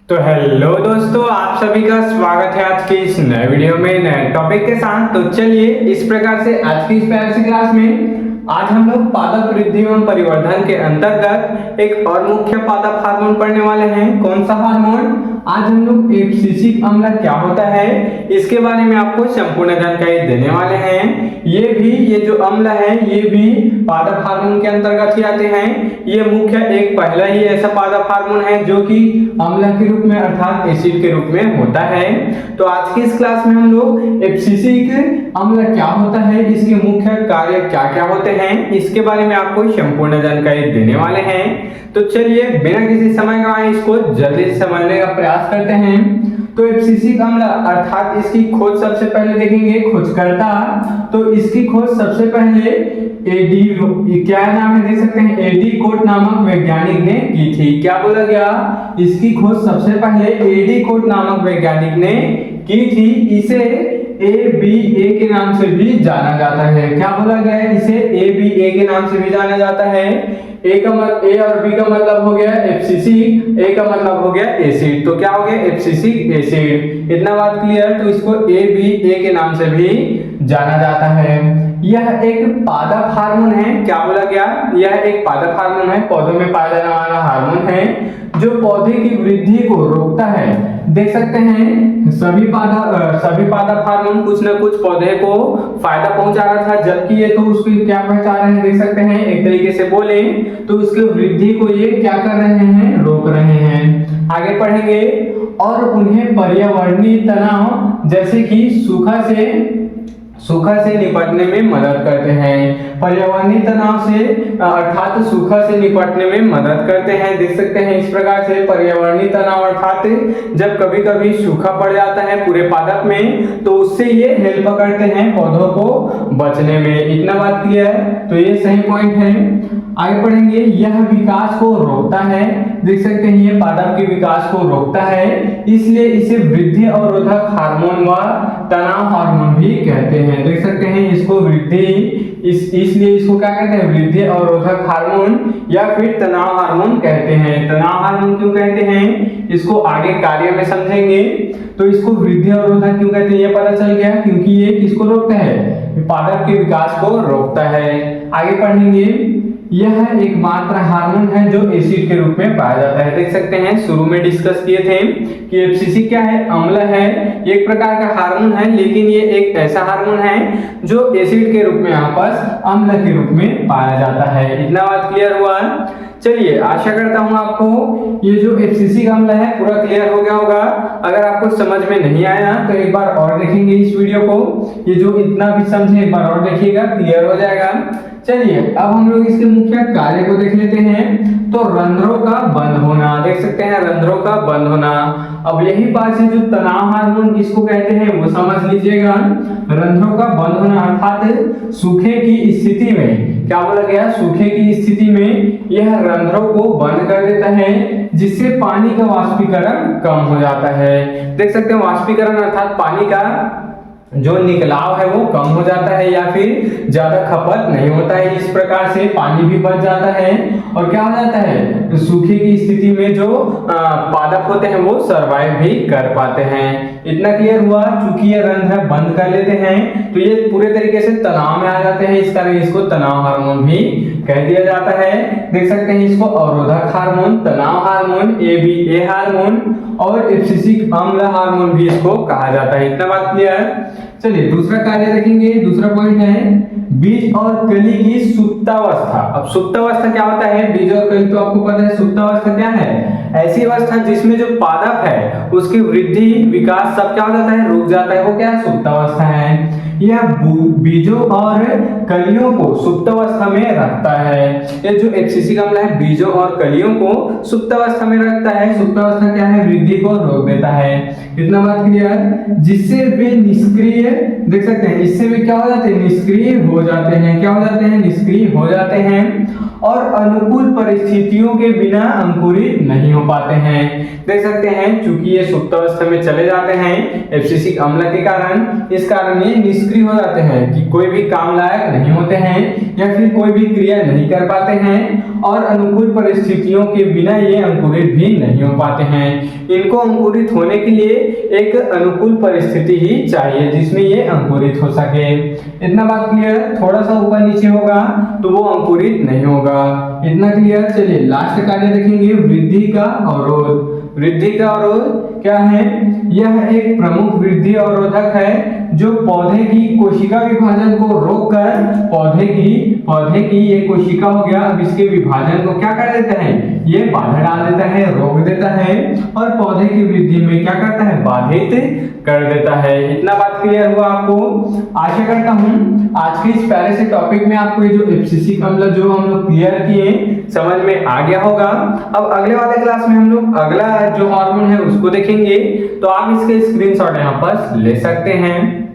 तो हेलो दोस्तों, आप सभी का स्वागत है आज की इस नए वीडियो में नए टॉपिक के साथ। तो चलिए इस प्रकार से आज की इस प्यारी सी क्लास में आज हम लोग पादप वृद्धि एवं परिवर्धन के अंतर्गत एक और मुख्य पादप हार्मोन पढ़ने वाले हैं। कौन सा हार्मोन? आज हम लोग एब्सिसिक अम्ल क्या होता है इसके बारे में आपको संपूर्ण जानकारी देने वाले हैं। ये जो अम्ल है ये भी पादप हार्मोन के अंतर्गत ही आते हैं। ये मुख्य एक पहला ही ऐसा पादप हार्मोन है जो कि अम्ल के रूप में अर्थात एसिड के रूप में होता है। तो आज की इस क्लास में हम लोग एब्सिसिक अम्ल क्या होता है, इसके मुख्य कार्य क्या क्या होते हैं, इसके बारे में आपको संपूर्ण जानकारी देने वाले हैं। तो चलिए बिना किसी समय गवाए इसको जल्दी से समझने का प्रयास करते हैं। तो एब्सिसिक अम्ल अर्थात इसकी खोज सबसे पहले देखेंगे खोजकर्ता। तो इसकी खोज सबसे पहले एडी क्या नाम है देख सकते हैं, एडी कोट नामक वैज्ञानिक ने की थी। क्या बोला गया? इसकी खोज सबसे पहले एडी कोट नामक वैज्ञानिक ने की थी। इसे ABA के नाम से भी जाना जाता है। क्या बोला गया है? इसे ABA के नाम से भी जाना जाता है। A और B का मतलब हो गया एब्सिसिक, A का मतलब हो गया एसिड। तो क्या हो गया? Abscisic acid. इतना बात क्लियर? तो इसको ABA के नाम से भी जाना जाता है। यह एक पादप हार्मोन है। क्या बोला गया? यह एक पादप हार्मोन है, पौधों में पाया जाने वाला हार्मोन है जो पौधे की वृद्धि को रोकता है। देख सकते हैं सभी पादप हार्मोन कुछ न कुछ पौधे को फायदा पहुंचा रहा था, जबकि ये तो उसको क्या पहुंचा रहे हैं, देख सकते हैं एक तरीके से बोले तो उसकी वृद्धि को ये क्या कर रहे हैं, रोक रहे हैं। आगे पढ़ेंगे। और उन्हें पर्यावरणीय तनाव जैसे कि सूखा से निपटने में मदद करते हैं। पर्यावरणीय तनाव से अर्थात सूखा से निपटने में मदद करते हैं। देख सकते हैं इस प्रकार से पर्यावरणीय तनाव अर्थात जब कभी कभी सूखा पड़ जाता है पूरे पादप में तो उससे ये हेल्प करते हैं पौधों को बचने में। इतना बात क्लियर है? तो ये सही पॉइंट है। आगे पढ़ेंगे। यह विकास को रोकता है। देख सकते हैं ये पादप के विकास को रोकता है, इसलिए इसे वृद्धि अवरोधक हार्मोन व तनाव हार्मोन भी कहते हैं। देख सकते हैं इसको इसलिए इसको क्या कहते हैं, वृद्धि अवरोधक हार्मोन या फिर तनाव हार्मोन कहते हैं। तनाव हार्मोन क्यों कहते हैं इसको आगे कार्य में समझेंगे। तो इसको वृद्धि अवरोधक क्यों कहते हैं ये पता चल गया, क्योंकि ये किसको रोकता है, पादप के विकास को रोकता है। आगे पढ़ेंगे। यह एकमात्र हार्मोन है जो एसिड के रूप में पाया जाता है। देख सकते हैं शुरू में डिस्कस किए थे कि एब्सिसिक क्या है, अम्ल है, एक प्रकार का हार्मोन है, लेकिन ये एक ऐसा हार्मोन है जो एसिड के रूप में यहाँ पर अम्ल के रूप में पाया जाता है। इतना बात क्लियर हुआ? चलिए आशा करता हूं आपको ये जो एब्सिसिक अम्ल है पूरा क्लियर हो गया होगा। अगर आपको समझ में नहीं आया तो एक बार और देखेंगे इस वीडियो को। ये जो इतना भी समझे एक बार और देखिएगा, क्लियर हो जाएगा। चलिए अब हम लोग इसके मुख्य कार्य को देख लेते हैं। तो रंध्रों का बंद होना, देख सकते हैं रंध्रों का बंद होना। अब यही पास जो तनाव हार्मोन इसको कहते हैं वो समझ लीजिएगा। रंध्रों का बंद होना अर्थात सूखे की स्थिति में, क्या बोला गया, सूखे की स्थिति में यह रंध्रों को बंद कर देता है, जिससे पानी का वाष्पीकरण कम हो जाता है। देख सकते हैं वाष्पीकरण अर्थात पानी का जो निकलाव है वो कम हो जाता है या फिर ज्यादा खपत नहीं होता है। इस प्रकार से पानी भी बच जाता है और क्या हो जाता है, सूखे की स्थिति में जो पादप होते हैं वो सरवाइव भी कर पाते हैं। इतना क्लियर हुआ? चूंकि ये रंध्र बंद कर लेते हैं तो ये पूरे तरीके से तनाव में आ जाते हैं, इस कारण इसको तनाव हार्मोन भी कह दिया जाता है। देख सकते हैं इसको अवरोधक हार्मोन, तनाव हार्मोन, ABA हार्मोन और एब्सिसिक अम्ल हार्मोन भी इसको कहा जाता है। इतना बात क्लियर? चलिए दूसरा कार्य देखेंगे। दूसरा पॉइंट है बीज और कली की सुप्तावस्था। अब सुप्तावस्था क्या होता है, बीज और कली तो आपको पता है। सुप्तावस्था क्या है? ऐसी अवस्था जिसमें जो पादप है उसकी वृद्धि विकास सब क्या हो जाता है, रुक जाता है, वो क्या है, सुप्तावस्था है। यह बीजों और कलियों को सुप्तावस्था में रखता है। ये जो एब्सिसिक अम्ल है बीजों और कलियों को सुप्तावस्था में रखता है। सुप्तावस्था क्या है, वृद्धि को रोक देता है। इतना बात क्लियर? जिससे वे निष्क्रिय, देख सकते हैं इससे वे क्या हो जाते हैं, निष्क्रिय हो जाते हैं। क्या हो जाते हैं, निष्क्रिय हो जाते हैं और अनुकूल परिस्थितियों के बिना अंकुरित नहीं हो पाते हैं। देख सकते हैं चूंकि ये सुप्तावस्था में चले जाते हैं एब्सिसिक अम्ल के कारण, इस कारण ये निष्क्रिय हो जाते हैं कि कोई भी काम लायक नहीं होते हैं या फिर कोई भी क्रिया नहीं कर पाते हैं और अनुकूल परिस्थितियों के बिना ये अंकुरित भी नहीं हो पाते हैं। इनको अंकुरित होने के लिए एक अनुकूल परिस्थिति ही चाहिए जिसमें ये अंकुरित हो सके। इतना बात क्लियर? थोड़ा सा ऊपर नीचे होगा तो वो अंकुरित नहीं होगा। इतना क्लियर? चलिए लास्ट कार्य देखेंगे, वृद्धि का अवरोध। वृद्धि का अवरोध क्या है? यह एक प्रमुख वृद्धि अवरोधक है जो पौधे की कोशिका विभाजन को रोककर पौधे की ये कोशिका हो गया, अब इसके विभाजन को क्या कर देता है? ये बाधा डाल देता है, रोक देता है और पौधे की वृद्धि में क्या करता है? बाधित कर देता है। इतना बात क्लियर हुआ आपको? आशा करता हूँ आज के इस प्यारे से टॉपिक में आपको ये जो एब्सिसिक अम्ल जो हम लोग क्लियर किए समझ में आ गया होगा। अब अगले वाले क्लास में हम लोग अगला जो हार्मोन है उसको देखेंगे, तो आप इसके स्क्रीनशॉट यहाँ पर ले सकते हैं।